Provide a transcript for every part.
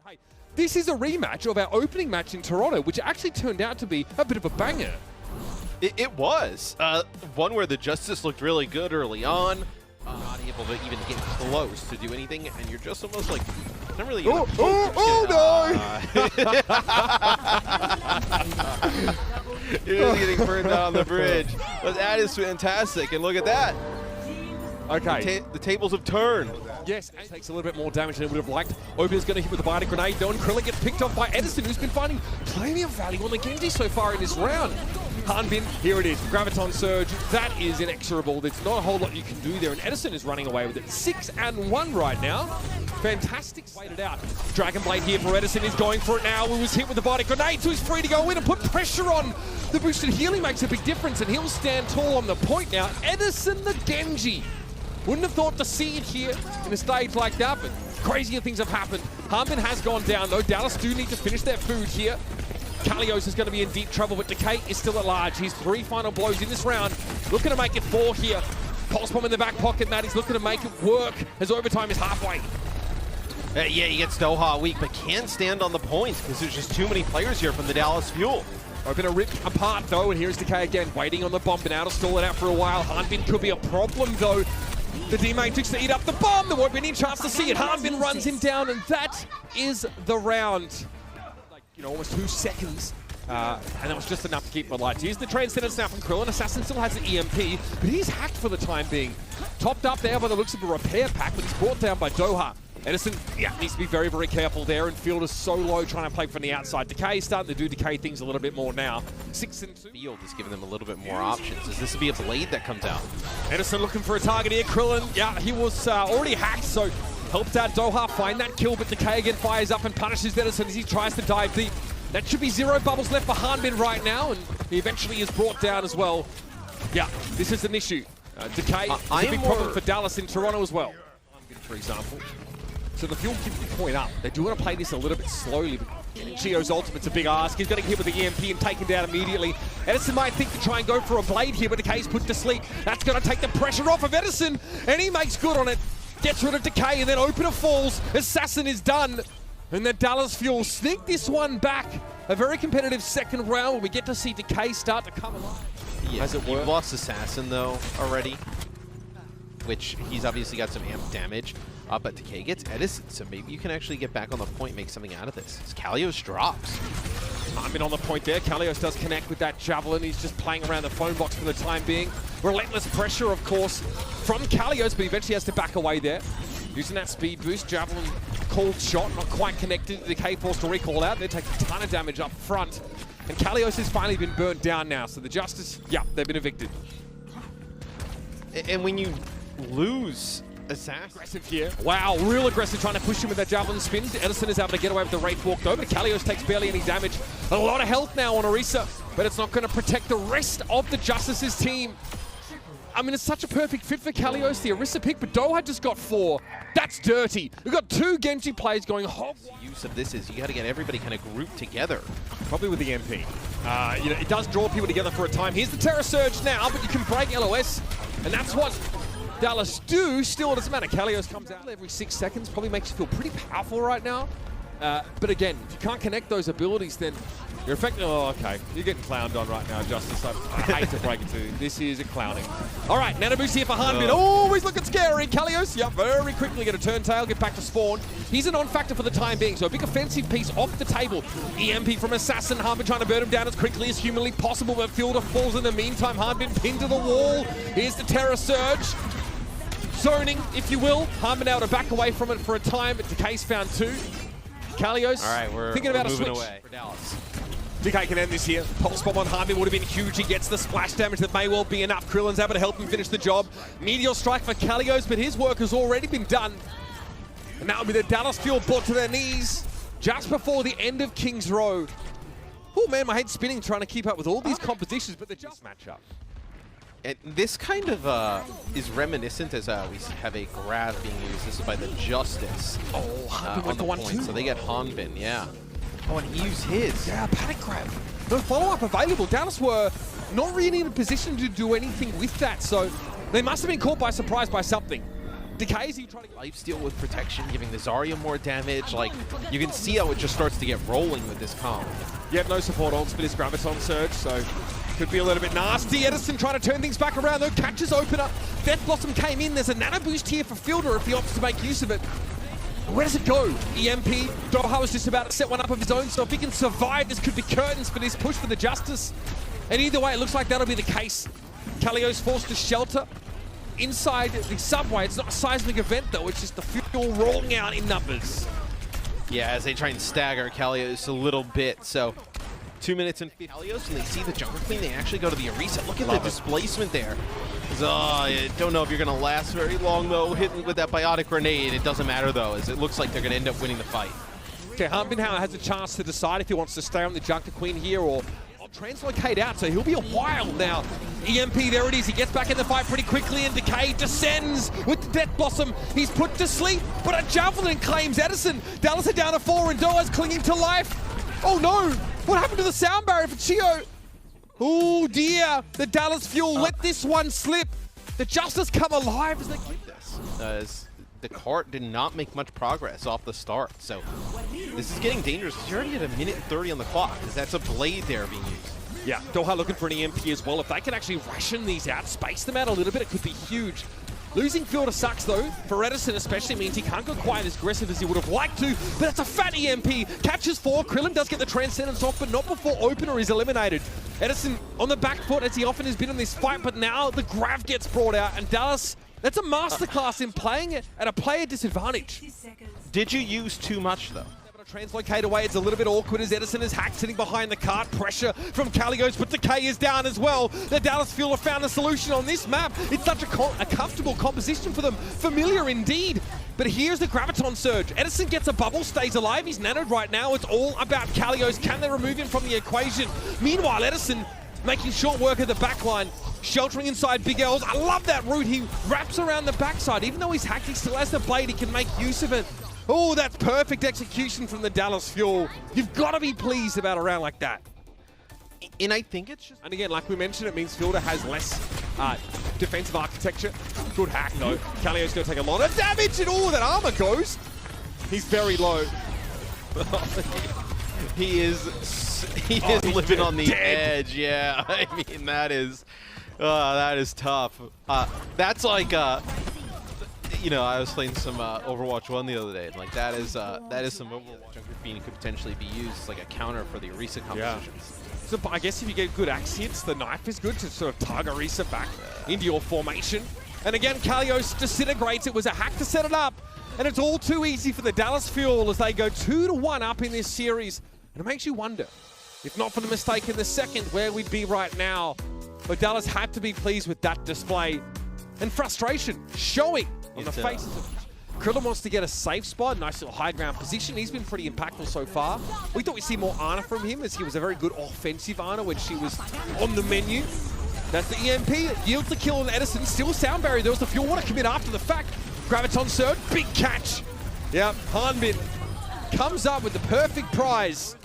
Hey, this is a rematch of our opening match in Toronto, which actually turned out to be a bit of a banger. It was. One where the Justice looked really good early on, not able to even get close to do anything, and you're just almost like, not really. No! You're just getting burned out on the bridge. But that is fantastic, and look at that. Okay. The tables have turned. Yes, it takes a little bit more damage than it would have liked. Open is going to hit with the bionic grenade, though, and Krillin gets picked off by Edison, who's been finding plenty of value on the Genji so far in this round. Hanbin, here it is. Graviton Surge, that is inexorable. There's not a whole lot you can do there, and Edison is running away with it. 6-1 right now. Fantastic. Waited out. Dragon Blade here for Edison is going for it now. He was hit with the bionic grenade, so he's free to go in and put pressure on. The boosted healing makes a big difference, and he'll stand tall on the point now. Edison the Genji. Wouldn't have thought to see it here in a stage like that, but crazier things have happened. Hanbin has gone down, though. Dallas do need to finish their food here. Kalios is going to be in deep trouble, but Decay is still at large. He's 3 final blows in this round. Looking to make it 4 here. Pulse Bomb in the back pocket, Matt. He's looking to make it work as overtime is halfway. Yeah, he gets Doha weak, but can't stand on the points because there's just too many players here from the Dallas Fuel. Open a rip apart, though, and here's Decay again, waiting on the bomb. Been out to stall it out for a while. Hanbin could be a problem, though. The D-Matrix to eat up the bomb. There won't be any chance to see it. Hanbin runs him down, and that is the round. Like, you know, almost 2 seconds. And that was just enough to keep him alive. Here's the Transcendence now from Krillin. Assassin still has an EMP, but he's hacked for the time being. Topped up there by the looks of a repair pack, but he's brought down by Doha. Edison, yeah, needs to be very, very careful there, and Field is so low trying to play from the outside. Decay is starting to do Decay things a little bit more now. 6-2. Field is giving them a little bit more options, as this will be a blade that comes out. Edison looking for a target here. Krillin, yeah, he was already hacked, so helps out Doha find that kill, but Decay again fires up and punishes Edison as he tries to dive deep. That should be 0 bubbles left for Hanbin right now, and he eventually is brought down as well. Yeah, this is an issue. Decay is a big problem for Dallas in Toronto as well, for example. So the Fuel keeps the point up. They do want to play this a little bit slowly, but Gio's ultimate's a big ask. He's going to get hit with the EMP and taken down immediately. Edison might think to try and go for a blade here, but Decay's put to sleep. That's going to take the pressure off of Edison, and he makes good on it. Gets rid of Decay, and then Opener falls. Assassin is done. And the Dallas Fuel sneak this one back. A very competitive second round where we get to see Decay start to come alive. Yeah, as it were. You've lost Assassin, though, already, which he's obviously got some amp damage. But Decay gets Edison, so maybe you can actually get back on the point and make something out of this. As Kalios drops. Hanbin on the point there. Kalios does connect with that Javelin. He's just playing around the phone box for the time being. Relentless pressure, of course, from Kalios, but eventually has to back away there. Using that speed boost, Javelin called shot, not quite connected. Decay forced to recall out. They take a ton of damage up front. And Kalios has finally been burned down now, so the Justice, yeah, they've been evicted. And when you lose Assassin. Aggressive here. Wow, real aggressive, trying to push him with that Javelin spin. Edison is able to get away with the Wraith walked over. Kalios takes barely any damage. A lot of health now on Orisa, but it's not going to protect the rest of the Justice's team. I mean, it's such a perfect fit for Kalios, the Orisa pick, but Doha just got 4. That's dirty. We've got 2 Genji players going hog. The use of this is you got to get everybody kind of grouped together. Probably with the MP. You know, it does draw people together for a time. Here's the Terra Surge now, but you can break LOS, and that's what Dallas do. Still, it doesn't matter. Kalios comes out every 6 seconds, probably makes you feel pretty powerful right now. But again, if you can't connect those abilities, then you're effective. Oh, okay. You're getting clowned on right now, Justice. I hate to break it to you. This is a clowning. All right, Nano Boost here for Hanbin. Oh, he's looking scary. Kalios, yeah, very quickly get a turntail, get back to spawn. He's a non-factor for the time being, so a big offensive piece off the table. EMP from Assassin. Hanbin trying to burn him down as quickly as humanly possible, but Fielder falls in the meantime. Hanbin pinned to the wall. Here's the Terra Surge. Zoning, if you will. Hanbin able to back away from it for a time, but Decay's found 2. Kalios, all right, we're thinking about a switch away for Dallas. Decay can end this here. Pulse Bomb on Hanbin would have been huge. He gets the splash damage that may well be enough. Krillin's able to help him finish the job. Meteor Strike for Kalios, but his work has already been done. And that will be the Dallas Fuel brought to their knees just before the end of King's Row. Oh man, my head's spinning trying to keep up with all these compositions, but they're just matchup. And this kind of is reminiscent as we have a grab being used. This is by the Justice. Oh, Hanbin went for 1 too. So they get Hanbin, yeah. Oh, and he used his. Yeah, panic grab. No follow-up available. Dallas were not really in a position to do anything with that, so they must have been caught by surprise by something. Decays, you trying to lifesteal with protection, giving the Zarya more damage. Like, you can see how it just starts to get rolling with this comp. You have no support on Spinner's Graviton Surge, so could be a little bit nasty. Edison trying to turn things back around though, catches opener. Death Blossom came in, there's a nano boost here for Fielder if he opts to make use of it. Where does it go? EMP, Doha was just about to set one up of his own, so if he can survive, this could be curtains for this push for the Justice. And either way, it looks like that'll be the case. Kalio's forced to shelter inside the subway. It's not a seismic event though, it's just the fuel rolling out in numbers. Yeah, as they try and stagger Kalios a little bit, so 2 minutes in Kalios, and they see the Jungle Queen, they actually go to the Orisa. Look at the displacement there. I don't know if you're going to last very long, though, hitting with that biotic grenade. It doesn't matter, though, as it looks like they're going to end up winning the fight. Okay, Hunbinhauer has a chance to decide if he wants to stay on the Jungle Queen here or translocate out, so he'll be a while now. EMP, there it is. He gets back in the fight pretty quickly, and Decay descends with the Death Blossom. He's put to sleep, but a Javelin claims Edison. Dallas are down to 4, and Doa's clinging to life. Oh, no. What happened to the sound barrier for Chio? Oh, dear. The Dallas Fuel let this one slip. The Justice come alive as they keep this. The cart did not make much progress off the start, so this is getting dangerous. You're already at 1 minute 30 on the clock, because that's a blade there being used. Yeah, Doha looking for an EMP as well. If they can actually ration these out, space them out a little bit, it could be huge. Losing Fielder sucks though. For Edison especially means he can't go quite as aggressive as he would have liked to, but it's a fat EMP. Catches 4, Krillin does get the Transcendence off, but not before Opener is eliminated. Edison on the back foot as he often has been in this fight, but now the Grav gets brought out, and Dallas, that's a masterclass in playing it at a player disadvantage. Did you use too much though? Translocate away, it's a little bit awkward as Edison is hacked sitting behind the cart. Pressure from Kalios, but Decay is down as well. The Dallas Fuel have found a solution on this map. It's such a comfortable composition for them. Familiar indeed. But here's the Graviton Surge. Edison gets a bubble, stays alive. He's nanoed right now. It's all about Kalios. Can they remove him from the equation? Meanwhile, Edison making short work of the backline, sheltering inside Big L's. I love that route. He wraps around the backside. Even though he's hacked, he still has the blade. He can make use of it. Oh, that's perfect execution from the Dallas Fuel. You've got to be pleased about a round like that. And I think it's just... And again, like we mentioned, it means Fielder has less defensive architecture. Good hack, though. Kalio's going to take a lot of damage, and all that armor goes. He's very low. he is living on the edge. Yeah, I mean, that is tough. That's like... you know, I was playing some Overwatch 1 the other day, and like that is some Overwatch. Jungle Fiend could potentially be used as like a counter for the Orisa compositions. So I guess if you get good axe hits, the knife is good to sort of tug Orisa back into your formation. And again, Kalios disintegrates. It was a hack to set it up, and it's all too easy for the Dallas Fuel as they go 2-1 up in this series. And it makes you wonder, if not for the mistake in the second, where we'd be right now. But Dallas had to be pleased with that display, and frustration showing on the faces of Krillin. Wants to get a safe spot, nice little high ground position. He's been pretty impactful so far. We thought we'd see more Ana from him, as he was a very good offensive Ana when she was on the menu. That's the EMP, yields the kill on Edison. Still sound barrier, there was the Fuel want to commit after the fact. Graviton Surge, big catch. Yeah, Hanbin comes up with the perfect prize.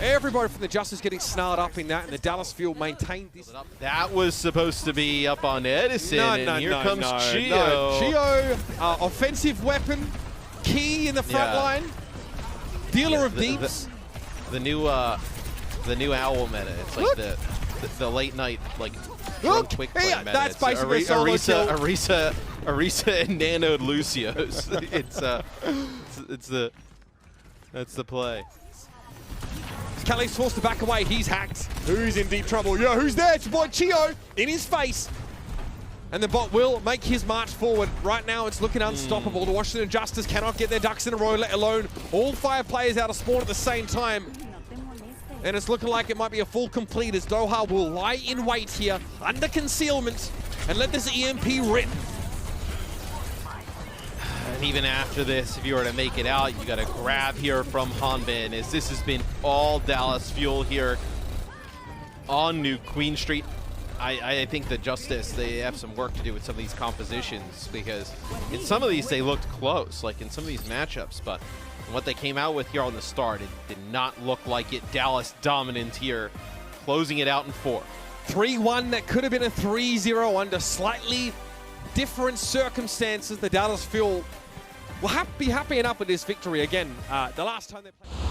Everybody from the Justice getting snarled up in that, and the Dallas Fuel maintained this. That was supposed to be up on Edison, here comes Chio. No. Chio, offensive weapon, key in the front line, dealer of deeps. The new owl meta. It's like the late night like quick play meta. That's basically Orisa and nanoed Lucios. That's the play. Kelly's forced to back away. He's hacked. Who's in deep trouble? Yo, who's there? It's your boy Chio in his face. And the bot will make his march forward. Right now, it's looking unstoppable. The Washington Justice cannot get their ducks in a row, let alone all 5 players out of spawn at the same time. And it's looking like it might be a full complete, as Doha will lie in wait here under concealment and let this EMP rip. And even after this, if you were to make it out, you got a grab here from Hanbin, as this has been all Dallas Fuel here on New Queen Street. I think the Justice, they have some work to do with some of these compositions, because in some of these they looked close, like in some of these matchups, but what they came out with here on the start, it did not look like it. Dallas dominant here, closing it out in 4. 3-1, that could have been a 3-0 under slightly different circumstances, the Dallas Fuel will be happy enough with this victory. Again, the last time they played...